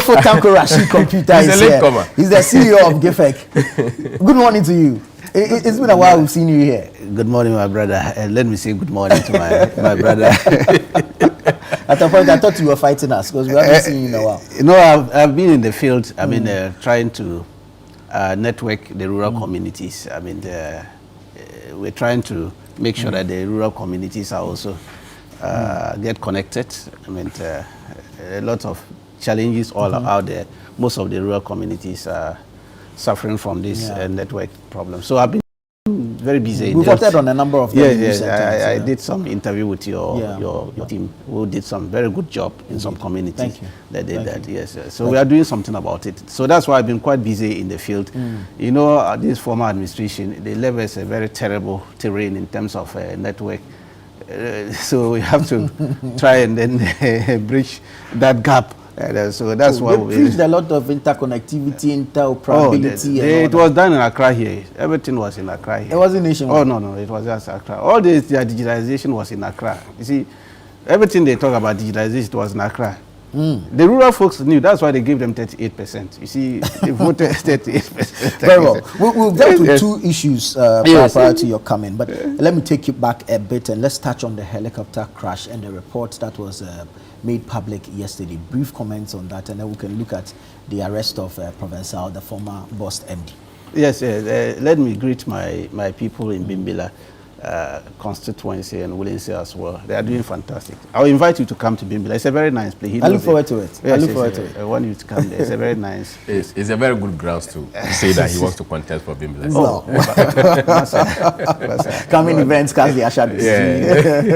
Sofo Tanko Rashid Computer is here. He's the CEO of GIFEC. Good morning to you. It's been a while we've seen you here. Good morning, my brother. And let me say good morning to my brother. At a point, I thought you were fighting us because we haven't seen you in a while. You know, I've been in the field. I mean, trying to network the rural communities. I mean, we're trying to make sure that the rural communities are also get connected. I mean, a lot of challenges all out there. Most of the rural communities are suffering from this network problem. So I've been very busy. We've worked on a number of them. Yes, I did some interview with your team who did some very good job in some communities. Thank you. That did that, yes. So we are doing something about it. So that's why I've been quite busy in the field. You know, this former administration, they left us a very terrible terrain in terms of network. So we have to try and then bridge that gap. So that's why we preached a lot of interconnectivity, interoperability. It was done in Accra here. Everything was in Accra here. It wasn't nationwide. Oh no, it was just Accra. All this digitalization was in Accra. You see, everything they talk about digitalization was in Accra. The rural folks knew. That's why they gave them 38%. You see, they voted 38%. Very well. We'll dealt with two issues prior to your coming, but let me take you back a bit and let's touch on the helicopter crash and the report that was made public yesterday. Brief comments on that, and then we can look at the arrest of Provincial, the former Boss MD. Yes, let me greet my people in Bimbilla constituency and Williamson as well. They are doing fantastic. I'll invite you to come to Bimbilla. It's a very nice place. I look forward to it. Yes, I look forward to it. I want you to come there. It's a very nice. It's a very good grounds to say that he wants to contest for Bimbilla. Coming events, cast the Ashad.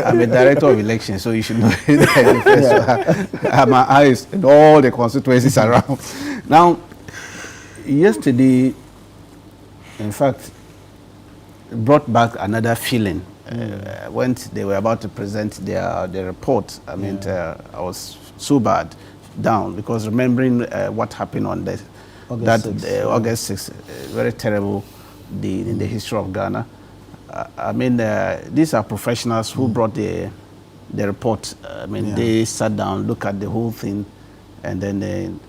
I'm a director of elections, so you should know that. I have my eyes in all the constituencies around. Now, yesterday, in fact, brought back another feeling when they were about to present their report. I mean, I was so bad down because remembering what happened on August 6th, very terrible day in the history of Ghana. I mean, these are professionals who brought the report. I mean, they sat down, looked at the whole thing, and then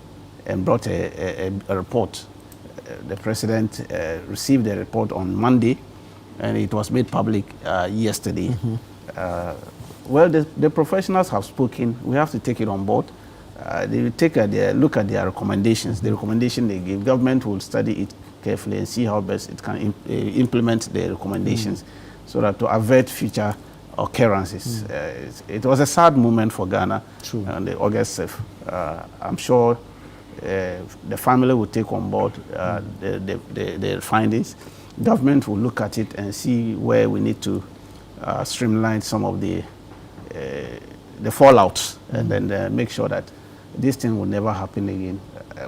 and brought a report. The president received the report on Monday, and it was made public yesterday. Well, the professionals have spoken. We have to take it on board. They will take a look at their recommendations. The recommendation they give, government will study it carefully and see how best it can implement the recommendations so that to avert future occurrences. It was a sad moment for Ghana on the August 6th. I'm sure the family will take on board the findings. Government will look at it and see where we need to streamline some of the fallouts, and then make sure that this thing will never happen again.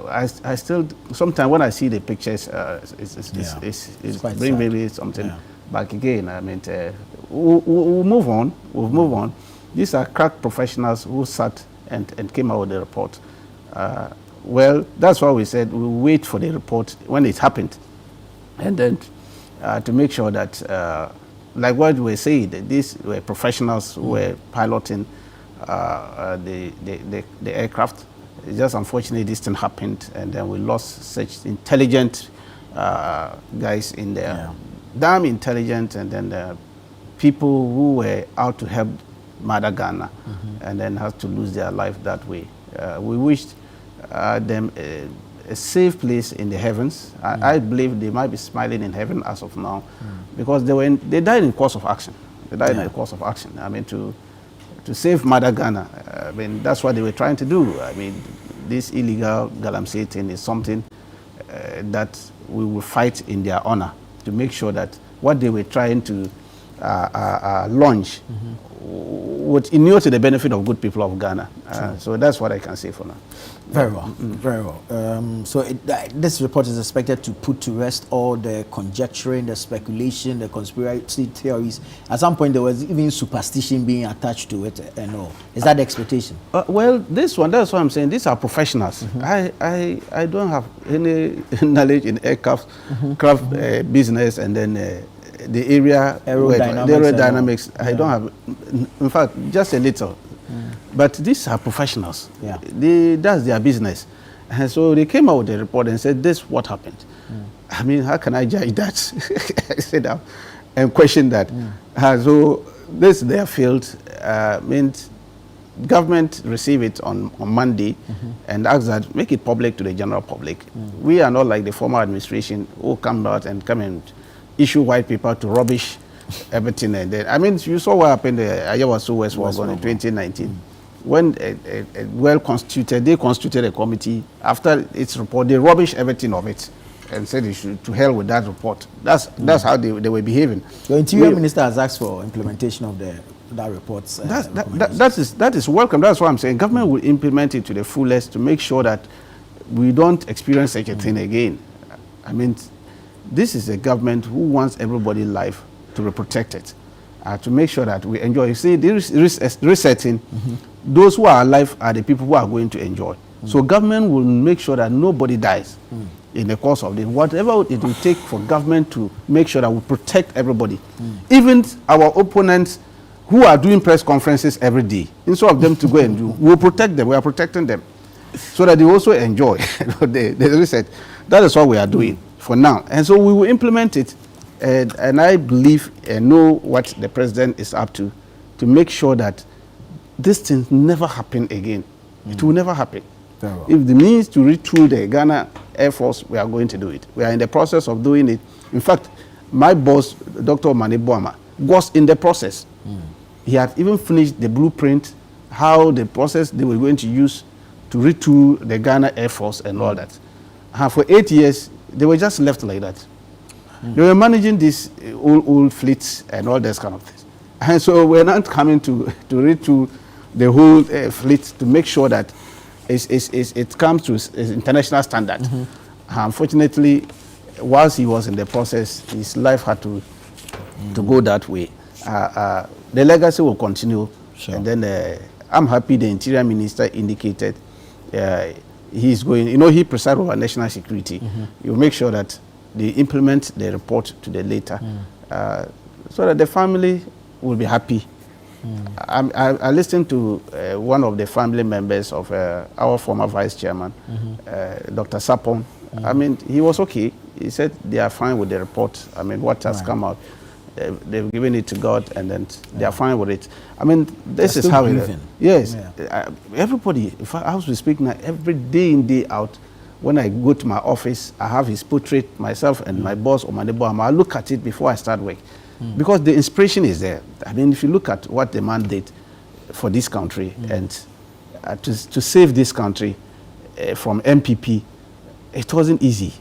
I still, sometimes when I see the pictures, it brings maybe something back again. I mean, we'll move on. We'll move on. These are crack professionals who sat and came out with the report. Well, that's why we said we'll wait for the report when it happened, and then to make sure that, like what we said, these were professionals who were piloting the aircraft. It's just unfortunately this thing happened, and then we lost such intelligent guys in there, damn intelligent, and then people who were out to help Mother Ghana, and then had to lose their life that way. We wished them a safe place in the heavens. I believe they might be smiling in heaven as of now, because they died in course of action. They died in the course of action. I mean, to save Mother Ghana. I mean, that's what they were trying to do. I mean, this illegal galamsey thing is something that we will fight in their honor to make sure that what they were trying to launch would inure to the benefit of good people of Ghana. So that's what I can say for now. Very well, very well. So this report is expected to put to rest all the conjecturing, the speculation, the conspiracy theories. At some point, there was even superstition being attached to it and all. Is that the expectation? Well, this one, that's what I'm saying. These are professionals. I don't have any knowledge in aircraft craft business, and then the area aerodynamics. I don't have, in fact, just a little. But these are professionals. That's their business. And so they came out with a report and said, this is what happened. I mean, how can I judge that? I said that and question that. So this their field means government receive it on Monday and ask that make it public to the general public. We are not like the former administration who come out and come and issue white paper to rubbish everything. And then, I mean, you saw what happened at Ayawaso West Wagon in 2019. When they constituted a committee, after its report, they rubbish everything of it and said they should to hell with that report. That's how they were behaving. The Interior Minister has asked for implementation of that report's that is welcome. That's what I'm saying. Government will implement it to the fullest to make sure that we don't experience such a thing again. I mean, this is a government who wants everybody's life to be protected, to make sure that we enjoy. You see, this resetting, those who are alive are the people who are going to enjoy. So government will make sure that nobody dies in the course of this. Whatever it will take for government to make sure that we protect everybody. Even our opponents who are doing press conferences every day, instead of them to go and do, we'll protect them. We are protecting them so that they also enjoy the reset. That is what we are doing for now. And so we will implement it. And I believe and know what the president is up to make sure that this thing never happen again. It will never happen. Well. If the means to retool the Ghana Air Force, we are going to do it. We are in the process of doing it. In fact, my boss, Dr. Mane Boama, was in the process. He had even finished the blueprint, how the process they were going to use to retool the Ghana Air Force and all that. And for 8 years, they were just left like that. They were managing these old fleets and all those kind of things. And so we're not coming to retool the whole fleet to make sure that it comes to international standard. Unfortunately, whilst he was in the process, his life had to go that way. The legacy will continue. Sure. And then I'm happy the Interior Minister indicated he's going, he presides over national security. He will make sure that they implement the report to the later so that the family will be happy. I listened to one of the family members of our former vice chairman, Dr. Sapon. I mean, he was okay. He said they are fine with the report. I mean, what has come out, they've given it to God, and then they are fine with it. I mean, this is how it is. Yes. Everybody, if I was to speak now, every day in, day out, when I go to my office, I have his portrait, myself and my boss, Omanebo. I look at it before I start work. Because the inspiration is there. I mean, if you look at what the man did for this country and to save this country from MPP, it wasn't easy.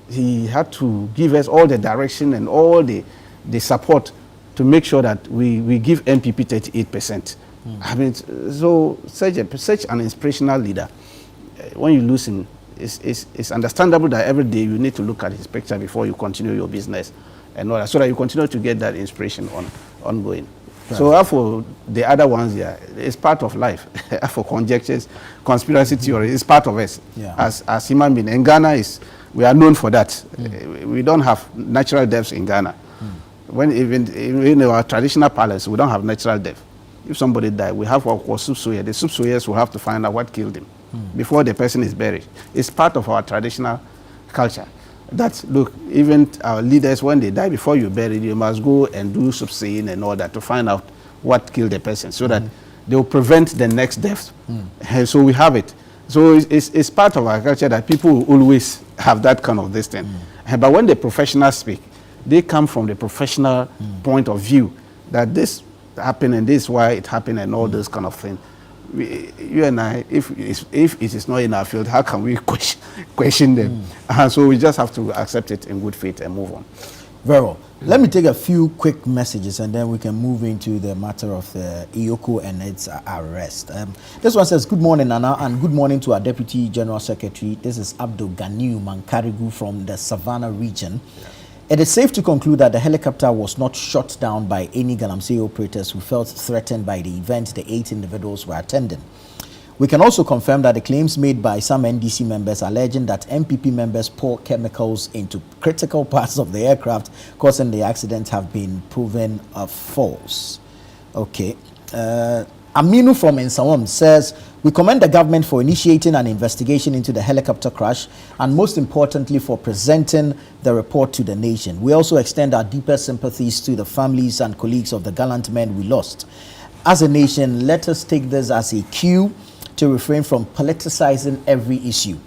He had to give us all the direction and all the support to make sure that we give MPP 38%. I mean, so such an inspirational leader, when you lose him, it's understandable that every day you need to look at his picture before you continue your business and all that, so that you continue to get that inspiration ongoing. Right. So for the other ones, it's part of life. For conjectures, conspiracy theory, it's part of us as human beings. In Ghana, we are known for that. We don't have natural deaths in Ghana. When even in our traditional palace, we don't have natural death. If somebody died, we have what we call subsoyer. The subsoyers will have to find out what killed him before the person is buried. It's part of our traditional culture. That, look, even our leaders, when they die, before you bury them, you must go and do subsaying and all that to find out what killed the person, so that they will prevent the next death. So we have it. So it's part of our culture that people will always have that kind of this thing. But when the professionals speak, they come from the professional point of view that this happened and this is why it happened and all those kind of things. You and I, if it is not in our field, how can we question them? So we just have to accept it in good faith and move on. Very well. Let me take a few quick messages and then we can move into the matter of the Iyoko and its arrest. This one says, good morning, Nana, and good morning to our Deputy General Secretary. This is Abdul Ganiu Mankarigu from the Savannah region. It is safe to conclude that the helicopter was not shot down by any Galamsey operators who felt threatened by the event the 8 individuals were attending. We can also confirm that the claims made by some NDC members alleging that MPP members pour chemicals into critical parts of the aircraft causing the accident have been proven false. Okay. Aminu from Nsawam says, we commend the government for initiating an investigation into the helicopter crash and most importantly for presenting the report to the nation. We also extend our deepest sympathies to the families and colleagues of the gallant men we lost. As a nation, let us take this as a cue to refrain from politicizing every issue.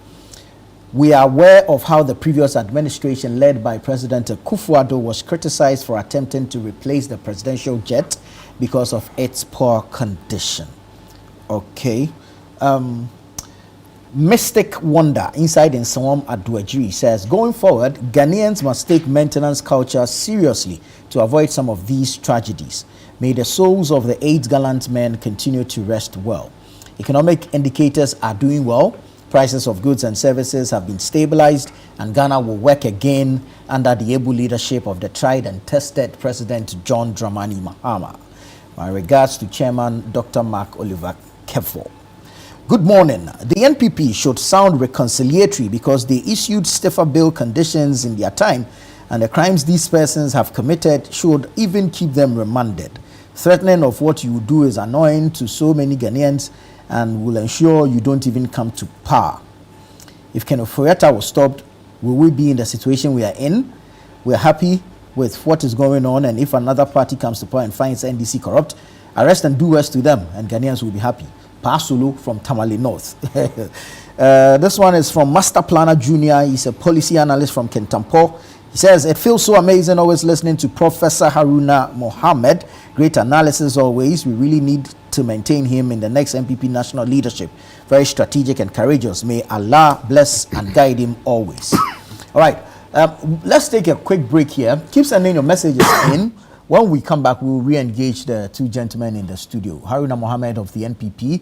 We are aware of how the previous administration led by President Akufo-Addo was criticized for attempting to replace the presidential jet because of its poor condition. Okay. Mystic Wonder inside in Nsawam Aduajiri says, going forward, Ghanaians must take maintenance culture seriously to avoid some of these tragedies. May the souls of the 8 gallant men continue to rest well. Economic indicators are doing well. Prices of goods and services have been stabilized, and Ghana will work again under the able leadership of the tried and tested President John Dramani Mahama. My regards to Chairman Dr. Mark Oliver Kefo. Good morning. The NPP should sound reconciliatory because they issued stiffer bail conditions in their time, and the crimes these persons have committed should even keep them remanded. Threatening of what you do is annoying to so many Ghanaians and will ensure you don't even come to power. If Ken Oforiatta was stopped, will we be in the situation we are in? We are happy with what is going on, and if another party comes to power and finds NDC corrupt, arrest and do worse to them, and Ghanaians will be happy. Pasulu from Tamale North. This one is from Master Planner Jr. He's a policy analyst from Kentampo. He says, it feels so amazing always listening to Professor Haruna Mohammed. Great analysis always. We really need to maintain him in the next NPP national leadership. Very strategic and courageous. May Allah bless and guide him always. All right. Let's take a quick break here. Keep sending your messages in. When we come back, we will re-engage the 2 gentlemen in the studio. Haruna Mohammed of the NPP,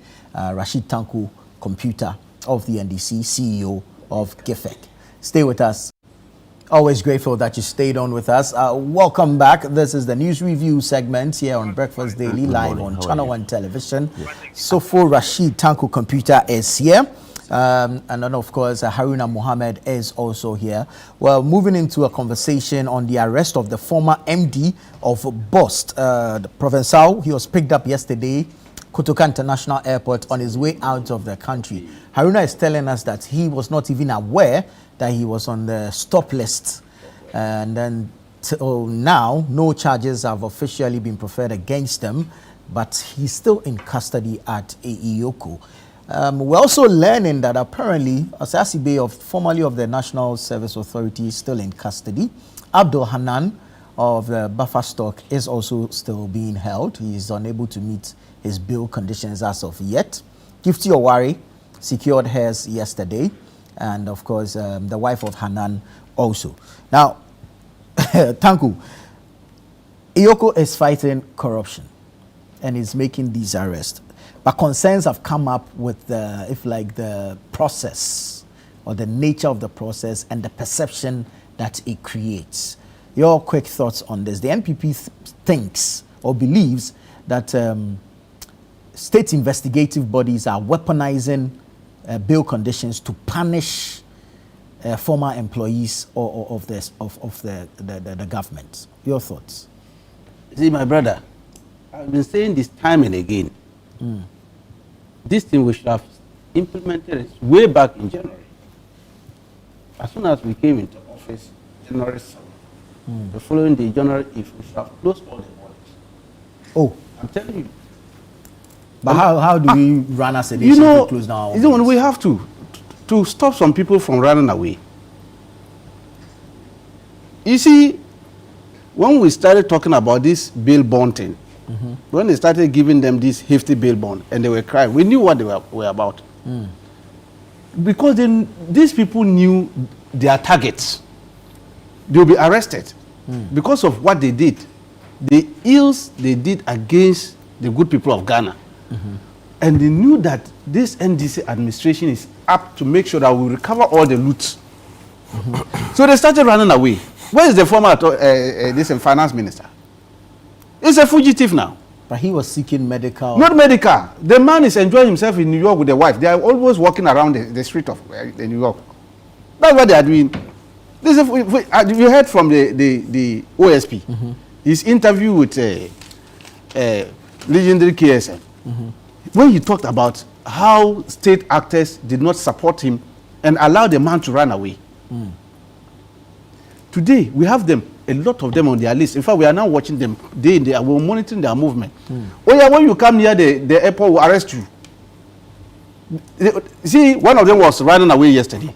Rashid Tanko, computer of the NDC, CEO of GIFEC. Stay with us. Always grateful that you stayed on with us. Welcome back. This is the news review segment here on Breakfast Daily, live on ChannelOne television. Sofo Rashid Tanko computer is here. And then, of course, Haruna Mohammed is also here. Well, moving into a conversation on the arrest of the former MD of Gov't, the Provincial. He was picked up yesterday, Kotoka International Airport, on his way out of the country. Haruna is telling us that he was not even aware that he was on the stop list. And then till now, no charges have officially been preferred against him, but he's still in custody at Iyoko. We're also learning that apparently Asasibe, formerly of the National Service Authority, is still in custody. Abdul Hanan of the Buffer Stock is also still being held. He is unable to meet his bail conditions as of yet. Gifty Owari secured hers yesterday, and of course the wife of Hanan also. Now, Tanku, Iyoko is fighting corruption and is making these arrests. But concerns have come up with the process or the nature of the process and the perception that it creates. Your quick thoughts on this. The NPP thinks or believes that state investigative bodies are weaponizing bail conditions to punish former employees of the government. Your thoughts? See, my brother, I've been saying this time and again. This thing we should have implemented it way back in January. As soon as we came into office, January 7th, the following day, January 8th, we should have closed all the borders. Oh, I'm telling you. But how do we run as a nation to close down our borders? We have to stop some people from running away. You see, when we started talking about this bail bond thing, when they started giving them this hefty bail bond and they were crying, we knew what they were about. Because these people knew their targets. They'll be arrested because of what they did, the ills they did against the good people of Ghana. And they knew that this NDC administration is up to make sure that we recover all the loot. So they started running away. Where is the former finance minister? He's a fugitive now. But he was seeking medical. Not medical. The man is enjoying himself in New York with the wife. They are always walking around the street of New York. That's what they are doing. This is, you heard from the OSP. His interview with legendary KSM. when he talked about how state actors did not support him and allow the man to run away. Today, we have them, a lot of them on their list. In fact, we are now watching them day in day. We're monitoring their movement. Oh yeah, when you come near the airport, we'll arrest you. See, one of them was running away yesterday.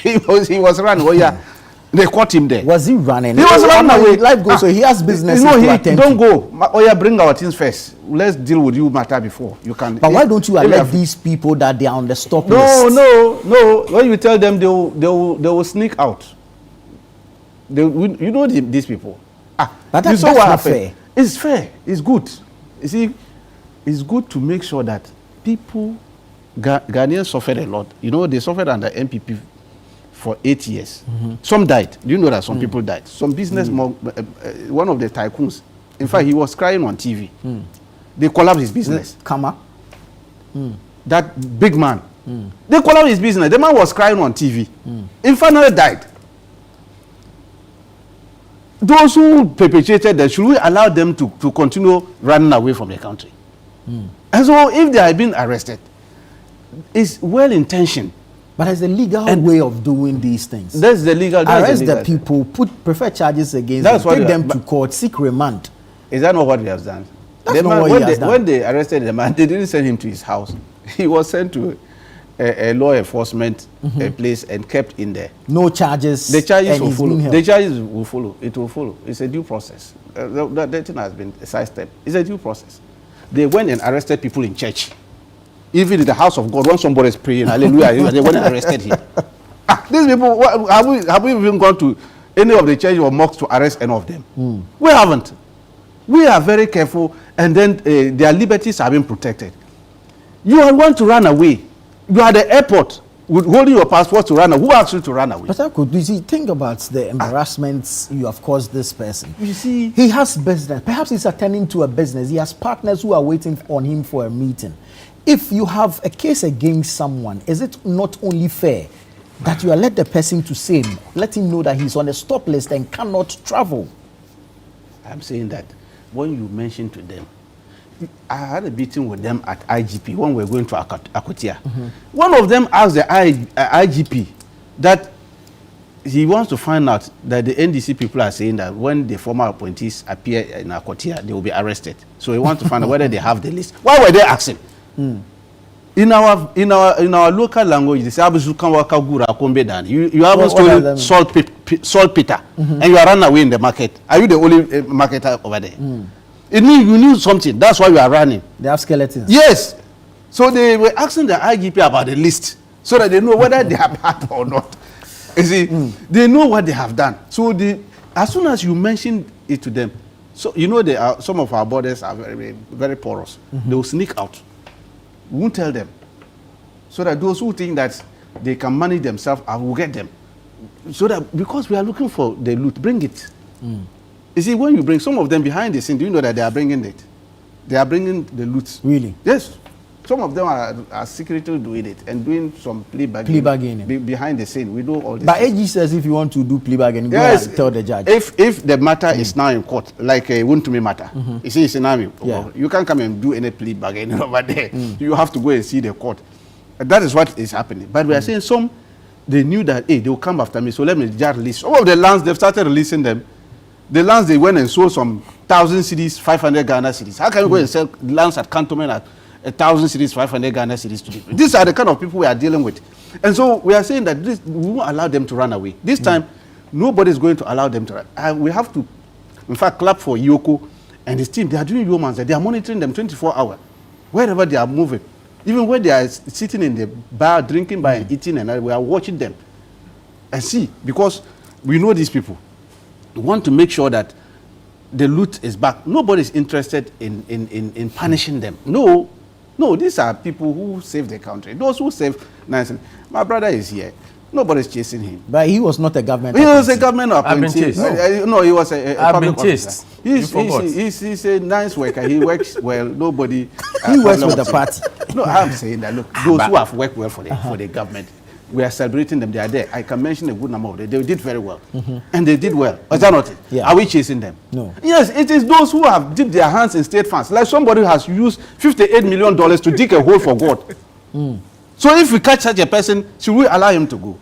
he was running. Oh yeah, they caught him there. Was he running? He was running away. Life goes, so he has business. No, don't go. Oh yeah, bring our things first. Let's deal with you matter before you can. But why don't you alert these people that they are on the stop list? No. When you tell them, they will sneak out. You know these people. But that's not fair. It's fair. It's good. You see, it's good to make sure that people, Ghanaians suffered a lot. You know, they suffered under MPP for 8 years. Some died. Do you know that some people died? Some one of the tycoons, in fact, he was crying on TV. They collapsed his business. Kama? That big man. They collapsed his business. The man was crying on TV. In finally died. Those who perpetrated that, should we allow them to continue running away from the country? And so if they are being arrested, it's well-intentioned. But there's a legal way of doing these things. That's the legal. Arrest the people, prefer charges against them, take them to court, seek remand. Is that not what we have done? That's not what he has done. When they arrested the man, they didn't send him to his house. He was sent to a law enforcement place and kept in there. No charges. The charges will follow. The charges will follow. It will follow. It's a due process. That thing has been sidestepped. It's a due process. They went and arrested people in church. Even in the house of God, when somebody is praying, hallelujah, they went and arrested him. These people, have we even gone to any of the church or mosques to arrest any of them? We haven't. We are very careful, and then their liberties are being protected. You want to run away. You are at the airport with holding your passport to run away. Who asked you to run away? But Tanko, you see, think about the embarrassments you have caused this person. You see, he has business. Perhaps he's attending to a business. He has partners who are waiting on him for a meeting. If you have a case against someone, is it not only fair that you let the person to say, let him know that he's on a stop list and cannot travel? I'm saying that when you mention to them, I had a meeting with them at IGP when we were going to Akotia. One of them asked the IGP that he wants to find out that the NDC people are saying that when the former appointees appear in Akotia, they will be arrested. So he wants to find out whether they have the list. Why were they asking? In our local language, they say you haven't stolen salt Peter, and you are running away in the market. Are you the only marketer over there? It means you knew something. That's why you are running. They have skeletons. Yes. So they were asking the IGP about the list so that they know whether they are bad or not. You see, they know what they have done. So as soon as you mention it to them, so you know some of our borders are very, very porous. They will sneak out. We won't tell them. So that those who think that they can manage themselves, I will get them. So that because we are looking for the loot, bring it. You see, when you bring some of them behind the scene, do you know that they are bringing it? They are bringing the loot. Really? Yes. Some of them are secretly doing it and doing some plea bargaining. Behind the scene. We do all this. But AG says if you want to do plea bargaining, yes, go and tell the judge. If the matter is now in court, like a Wuntumi matter, you see, it's in army. Yeah. You can't come and do any plea bargaining over there. You have to go and see the court. That is what is happening. But we are saying some, they knew that, hey, they will come after me, so let me just release. Some of the lands, they've started releasing them. The lands they went and sold some 1,000 cedis, 500 Ghana cedis. How can you go and sell lands at Cantonment at 1,000 cedis, 500 Ghana cedis to people? These are the kind of people we are dealing with. And so we are saying that we won't allow them to run away. This time, nobody is going to allow them to run. We have to, in fact, clap for Yoko and his team. They are doing yeoman's. They are monitoring them 24 hours, wherever they are moving. Even when they are sitting in the bar, drinking by and eating, and we are watching them and see, because we know these people. We want to make sure that the loot is back. Nobody is interested in punishing them. No, these are people who save the country. Those who save Nancy. My brother is here. Nobody's chasing him. But he was not a government appointee. He was a government appointee. No, he was a public officer. He's a nice worker. He works well. Nobody. He works with the party. No, I'm saying that, look, those who have worked well for the government, we are celebrating them. They are there. I can mention a good number of them. They did very well. And they did well. Is that not it? Yeah. Are we chasing them? No. Yes, it is those who have dipped their hands in state funds. Like somebody who has used $58 million to dig a hole for God. So if we catch such a person, should we allow him to go?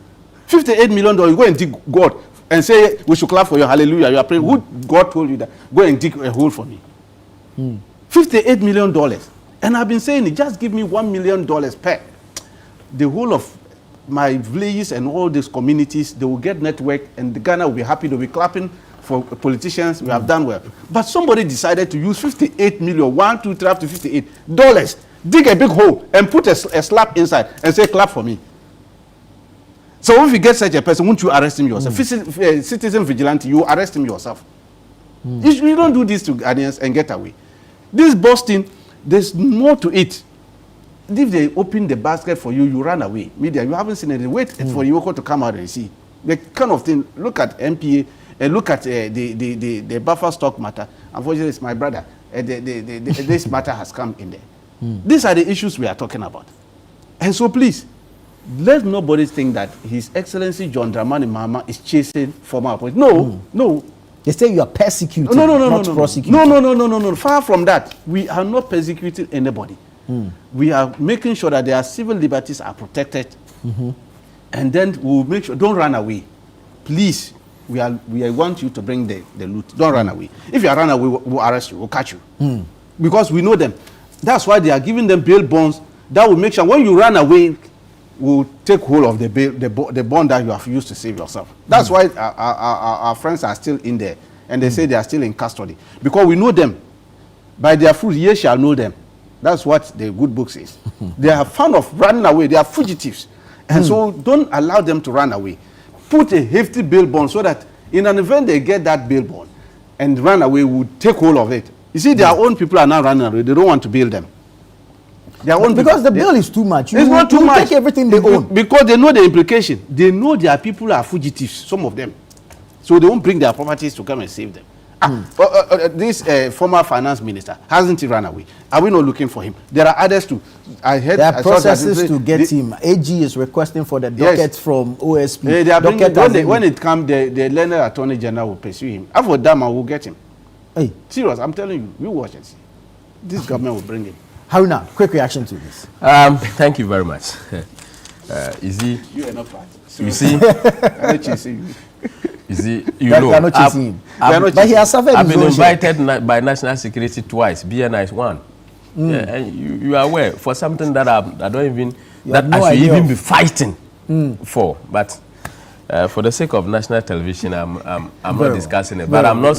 $58 million, you go and dig God and say, we should clap for you, hallelujah, you are praying. Who God told you that? Go and dig a hole for me. $58 million. And I've been saying, just give me $1 million per. The whole of my villages and all these communities, they will get network, and the Ghana will be happy. They'll be clapping for politicians. We have done well. But somebody decided to use $58 million, $58, dig a big hole and put a slap inside and say, clap for me. So if you get such a person, won't you arrest him yourself? Citizen vigilante, you arrest him yourself. You don't do this to Ghanaians and get away. This Boston, there's more to it. If they open the basket for you, you run away. Media, you haven't seen anything. Wait for Yoko to come out and see. The kind of thing, look at MPA, look at the buffer stock matter. Unfortunately, it's my brother. This matter has come in there. These are the issues we are talking about. And so please, let nobody think that His Excellency John Dramani Mahama is chasing former appointees. No, no. They say you are persecuting, not prosecuting. No. Far from that. We are not persecuting anybody. We are making sure that their civil liberties are protected. And then we'll make sure, don't run away. Please, we want you to bring the loot. Don't run away. If you run away, we'll arrest you, we'll catch you. Because we know them. That's why they are giving them bail bonds. That will make sure when you run away, we'll take hold of the bond that you have used to save yourself. That's why our friends are still in there. And they say they are still in custody. Because we know them. By their fruit, ye shall know them. That's what the good book says. They are fond of running away. They are fugitives. And so don't allow them to run away. Put a hefty bail bond so that in an event they get that bail bond and run away, we'll take hold of it. You see, their own people are now running away. They don't want to bail them. Because the bill is too much. It's not too much. Take everything they own. Because they know the implication. They know their people are fugitives, some of them. So they won't bring their properties to come and save them. This former finance minister, hasn't he run away? Are we not looking for him? There are others too. There are processes to get him. AG is requesting for the docket from OSP. When it comes, the learned attorney general will pursue him. After that, man will get him. Hey. Serious, I'm telling you, you watch and see. This government will bring him. Haruna, quick reaction to this. Thank you very much. You are not part. You see, I'm chasing you. you see, We are not chasing him. But he has suffered. I've been invited by National Security twice. BNI is one. Yeah, and you are aware for something that I don't even I should even be fighting for. But for the sake of national television, I'm not discussing it. But I'm not.